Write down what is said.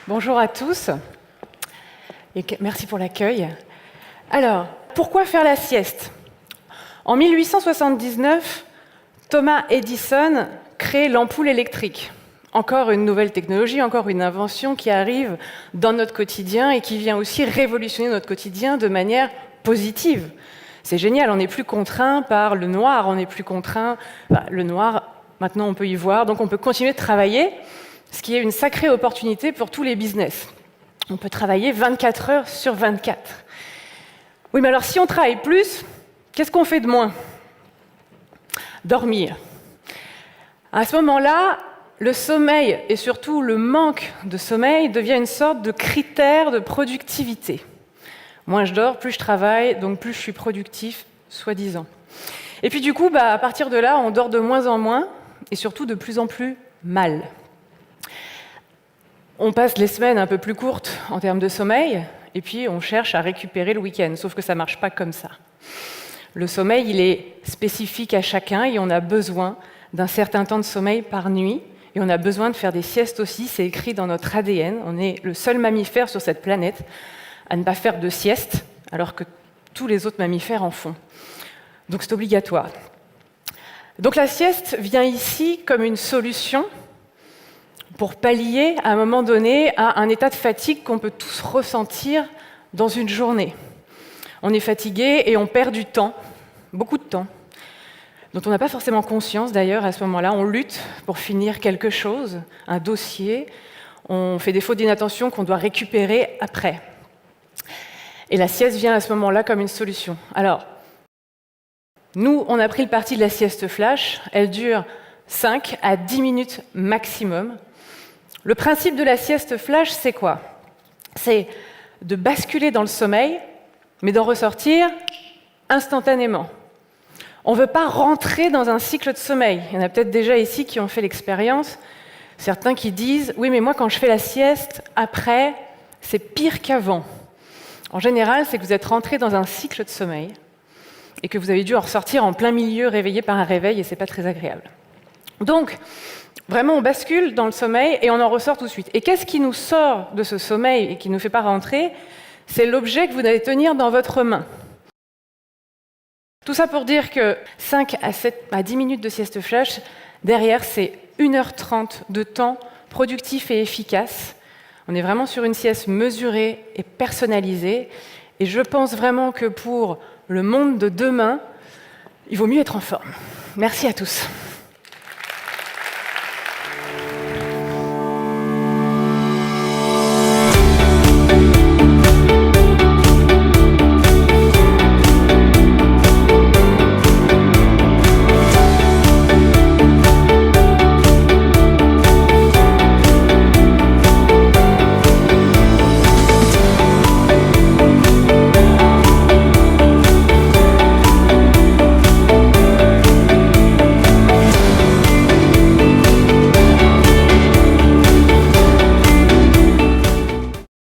Bonjour à tous et merci pour l'accueil. Alors, pourquoi faire la sieste? En 1879, Thomas Edison crée l'ampoule électrique. Encore une nouvelle technologie, encore une invention qui arrive dans notre quotidien et qui vient aussi révolutionner notre quotidien de manière positive. C'est génial, on n'est plus contraint par le noir, on n'est plus contraint... le noir, maintenant on peut y voir, donc on peut continuer de travailler, ce qui est une sacrée opportunité pour tous les business. On peut travailler 24 heures sur 24. Oui, mais alors si on travaille plus, qu'est-ce qu'on fait de moins? Dormir. À ce moment-là, le sommeil et surtout le manque de sommeil devient une sorte de critère de productivité. Moins je dors, plus je travaille, donc plus je suis productif, soi-disant. Et puis du coup, à partir de là, on dort de moins en moins et surtout de plus en plus mal. On passe les semaines un peu plus courtes en termes de sommeil, et puis on cherche à récupérer le week-end, sauf que ça ne marche pas comme ça. Le sommeil, il est spécifique à chacun, et on a besoin d'un certain temps de sommeil par nuit, et on a besoin de faire des siestes aussi, c'est écrit dans notre ADN. On est le seul mammifère sur cette planète à ne pas faire de sieste, alors que tous les autres mammifères en font. Donc c'est obligatoire. Donc la sieste vient ici comme une solution pour pallier, à un moment donné, à un état de fatigue qu'on peut tous ressentir dans une journée. On est fatigué et on perd du temps, beaucoup de temps, dont on n'a pas forcément conscience d'ailleurs à ce moment-là. On lutte pour finir quelque chose, un dossier, on fait des fautes d'inattention qu'on doit récupérer après. Et la sieste vient à ce moment-là comme une solution. Alors, nous, on a pris le parti de la sieste flash, elle dure 5 à 10 minutes maximum. Le principe de la sieste flash, c'est quoi? C'est de basculer dans le sommeil, mais d'en ressortir instantanément. On ne veut pas rentrer dans un cycle de sommeil. Il y en a peut-être déjà ici qui ont fait l'expérience. Certains qui disent « Oui, mais moi, quand je fais la sieste, après, c'est pire qu'avant. » En général, c'est que vous êtes rentré dans un cycle de sommeil et que vous avez dû en ressortir en plein milieu, réveillé par un réveil, et ce n'est pas très agréable. Donc, vraiment, on bascule dans le sommeil et on en ressort tout de suite. Et qu'est-ce qui nous sort de ce sommeil et qui ne nous fait pas rentrer? C'est l'objet que vous allez tenir dans votre main. Tout ça pour dire que 5 à 10 minutes de sieste flash, derrière, c'est 1h30 de temps productif et efficace. On est vraiment sur une sieste mesurée et personnalisée. Et je pense vraiment que pour le monde de demain, il vaut mieux être en forme. Merci à tous.